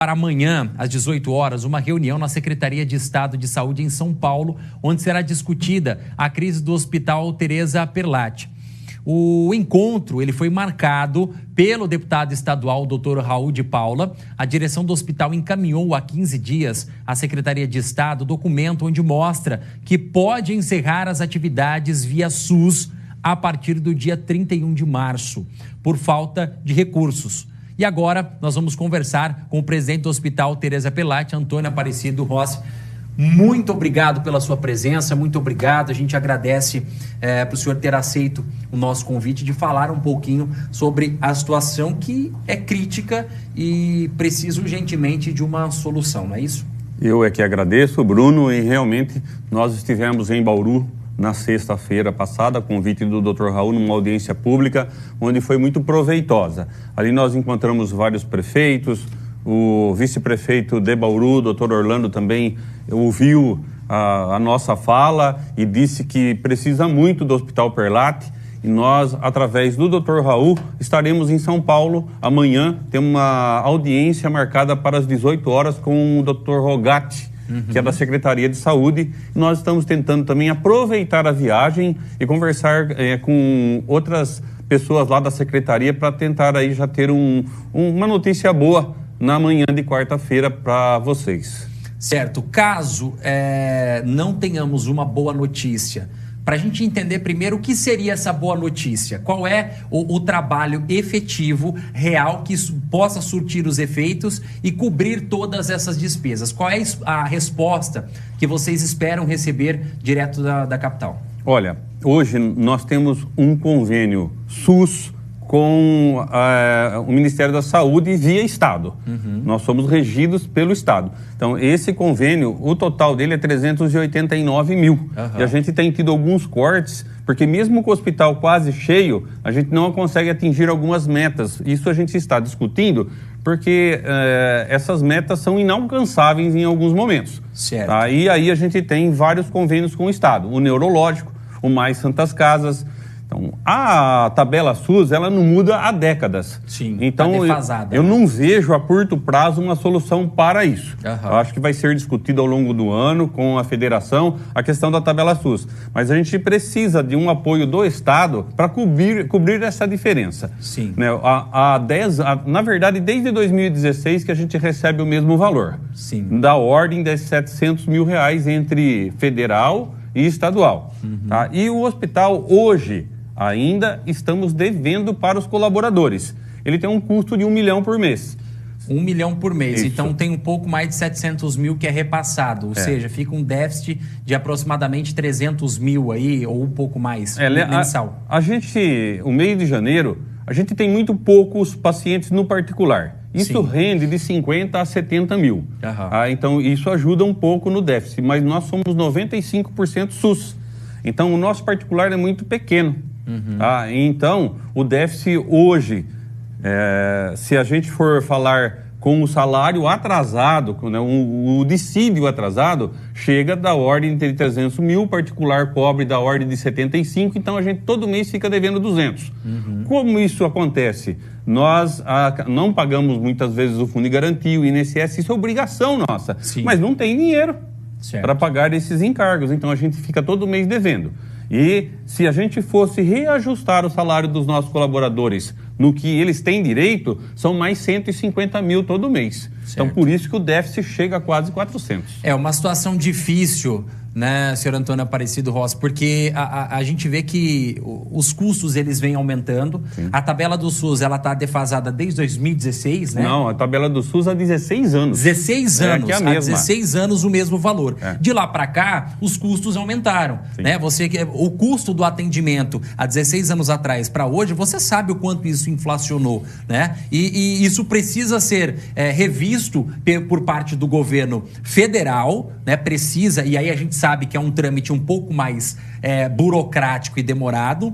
Para amanhã, às 18 horas, uma reunião na Secretaria de Estado de Saúde em São Paulo, onde será discutida a crise do Hospital Teresa Perlatti. O encontro ele foi marcado pelo deputado estadual Dr. Raul de Paula. A direção do hospital encaminhou há 15 dias à Secretaria de Estado documento onde mostra que pode encerrar as atividades via SUS a partir do dia 31 de março, por falta de recursos. E agora nós vamos conversar com o presidente do Hospital Teresa Perlatti, Antônio Aparecido Rossi. Muito obrigado pela sua presença, muito obrigado. A gente agradece para o senhor ter aceito o nosso convite de falar um pouquinho sobre a situação que é crítica e precisa urgentemente de uma solução, não é isso? Eu é que agradeço, Bruno, e realmente nós estivemos em Bauru na sexta-feira passada, a convite do Dr. Raul, numa audiência pública, onde foi muito proveitosa. Ali nós encontramos vários prefeitos, o vice-prefeito de Bauru, Dr. Orlando, também ouviu a nossa fala e disse que precisa muito do Hospital Perlatti. E nós, através do Dr. Raul, estaremos em São Paulo amanhã. Tem uma audiência marcada para as 18 horas com o Dr. Rogatti, que é da Secretaria de Saúde. Nós estamos tentando também aproveitar a viagem e conversar com outras pessoas lá da Secretaria para tentar aí já ter uma notícia boa na manhã de quarta-feira para vocês. Certo. Caso não tenhamos uma boa notícia, para a gente entender primeiro o que seria essa boa notícia, qual é o trabalho efetivo, real, que possa surtir os efeitos e cobrir todas essas despesas. Qual é a resposta que vocês esperam receber direto da capital? Olha, hoje nós temos um convênio SUS com o Ministério da Saúde via Estado. Nós somos regidos pelo Estado. Então, esse convênio, o total dele é 389 mil. E a gente tem tido alguns cortes, porque mesmo com o hospital quase cheio, a gente não consegue atingir algumas metas. Isso a gente está discutindo, porque essas metas são inalcançáveis em alguns momentos. Certo. Tá? E aí a gente tem vários convênios com o Estado. O neurológico, o Mais Santas Casas. Então, a tabela SUS, ela não muda há décadas. Sim, então, tá defasada, eu não vejo a curto prazo uma solução para isso. Eu acho que vai ser discutido ao longo do ano com a federação a questão da tabela SUS. Mas a gente precisa de um apoio do Estado para cobrir essa diferença. Sim. Né? Na verdade, desde 2016 que a gente recebe o mesmo valor. Sim. Da ordem de 700 mil reais entre federal e estadual. Tá? E o hospital hoje ainda estamos devendo para os colaboradores. Ele tem um custo de 1 milhão por mês. 1 milhão por mês. Isso. Então tem um pouco mais de 700 mil que é repassado. Ou seja, fica um déficit de aproximadamente 300 mil aí, ou um pouco mais, mensal. A gente, o mês de janeiro, a gente tem muito poucos pacientes no particular. Isso rende de 50 a 70 mil. Então, isso ajuda um pouco no déficit, mas nós somos 95% SUS. Então, o nosso particular é muito pequeno. Então, o déficit hoje, se a gente for falar com o salário atrasado, né, o dissídio atrasado, chega da ordem de 300 mil, o particular cobre da ordem de 75, então a gente todo mês fica devendo 200. Como isso acontece? Nós não pagamos muitas vezes o fundo de garantia, o INSS, isso é obrigação nossa, mas não tem dinheiro para pagar esses encargos, então a gente fica todo mês devendo. E se a gente fosse reajustar o salário dos nossos colaboradores no que eles têm direito, são mais 150 mil todo mês. Então, por isso que o déficit chega a quase 400. É uma situação difícil, né, senhor Antônio Aparecido Rossi, porque a gente vê que os custos eles vêm aumentando. A tabela do SUS ela está defasada desde 2016, né? Não, a tabela do SUS há 16 anos. 16 anos, que é a mesma. há 16 anos o mesmo valor. De lá para cá, os custos aumentaram, né? O custo do atendimento há 16 anos atrás para hoje, você sabe o quanto isso inflacionou, né? E isso precisa ser revisto por parte do governo federal, né? Precisa, e aí a gente sabe que é um trâmite um pouco mais burocrático e demorado.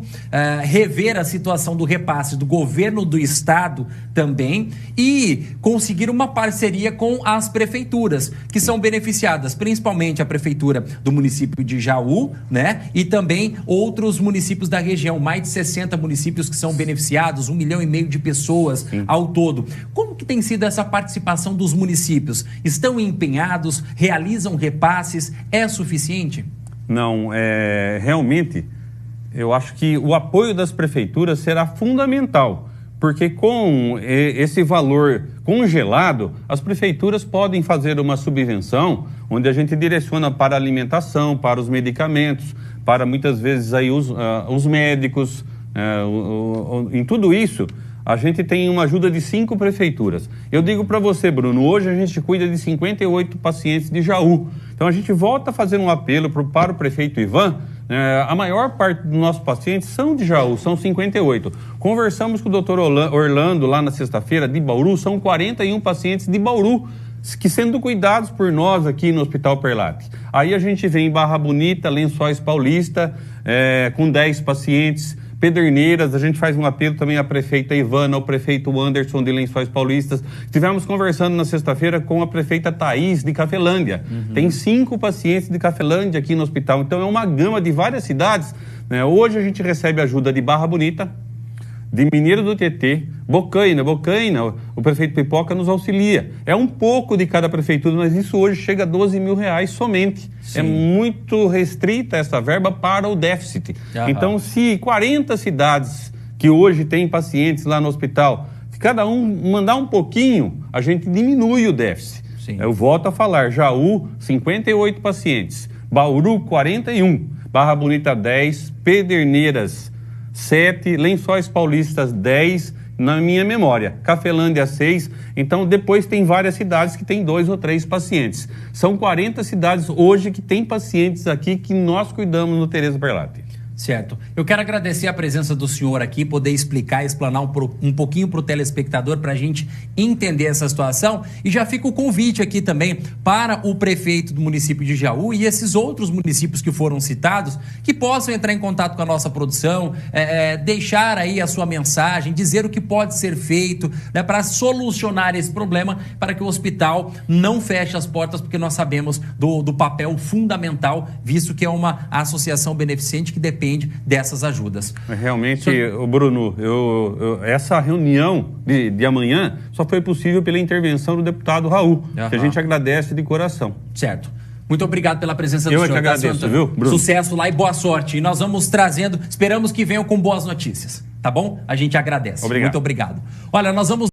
Rever a situação do repasse do governo do Estado também e conseguir uma parceria com as prefeituras, que são beneficiadas, principalmente a prefeitura do município de Jaú, né? E também outros municípios da região, mais de 60 municípios que são beneficiados, 1,5 milhão de pessoas ao todo. Como que tem sido essa participação dos municípios? Estão empenhados? Realizam repasses? É suficiente? Não, realmente, eu acho que o apoio das prefeituras será fundamental, porque com esse valor congelado, as prefeituras podem fazer uma subvenção, onde a gente direciona para a alimentação, para os medicamentos, para muitas vezes aí os médicos, em tudo isso. A gente tem uma ajuda de 5 prefeituras. Eu digo para você, Bruno, hoje a gente cuida de 58 pacientes de Jaú. Então a gente volta a fazer um apelo para o prefeito Ivan. A maior parte dos nossos pacientes são de Jaú, são 58. Conversamos com o doutor Orlando lá na sexta-feira, de Bauru, são 41 pacientes de Bauru, que sendo cuidados por nós aqui no Hospital Perlate. Aí a gente vem em Barra Bonita, Lençóis Paulista, com 10 pacientes. Pederneiras, a gente faz um apelo também à prefeita Ivana, ao prefeito Anderson de Lençóis Paulistas. Estivemos conversando na sexta-feira com a prefeita Thaís de Cafelândia. Tem 5 pacientes de Cafelândia aqui no hospital, então é uma gama de várias cidades. Hoje a gente recebe ajuda de Barra Bonita, de Mineiro do Tietê, Bocaina, o prefeito Pipoca nos auxilia. É um pouco de cada prefeitura, mas isso hoje chega a 12 mil reais somente. Sim. É muito restrita essa verba para o déficit. Então, se 40 cidades que hoje têm pacientes lá no hospital, se cada um mandar um pouquinho, a gente diminui o déficit. Sim. Eu volto a falar, Jaú, 58 pacientes, Bauru, 41, Barra Bonita, 10, Pederneiras, 7, Lençóis Paulistas 10, na minha memória, Cafelândia 6, então depois tem várias cidades que tem 2 ou 3 pacientes. São 40 cidades hoje que tem pacientes aqui que nós cuidamos no Tereza Perlate. Certo. Eu quero agradecer a presença do senhor aqui, poder explicar, explanar um pouquinho para o telespectador, para a gente entender essa situação. E já fica o convite aqui também para o prefeito do município de Jaú e esses outros municípios que foram citados, que possam entrar em contato com a nossa produção, deixar aí a sua mensagem, dizer o que pode ser feito, né, para solucionar esse problema, para que o hospital não feche as portas, porque nós sabemos do papel fundamental, visto que é uma associação beneficente que depende dessas ajudas. Realmente, Bruno, essa reunião de amanhã só foi possível pela intervenção do deputado Raul, que a gente agradece de coração. Certo. Muito obrigado pela presença do senhor. Eu que agradeço, viu, Bruno? Sucesso lá e boa sorte. E nós vamos trazendo, esperamos que venham com boas notícias, tá bom? A gente agradece. Obrigado. Muito obrigado. Olha, nós vamos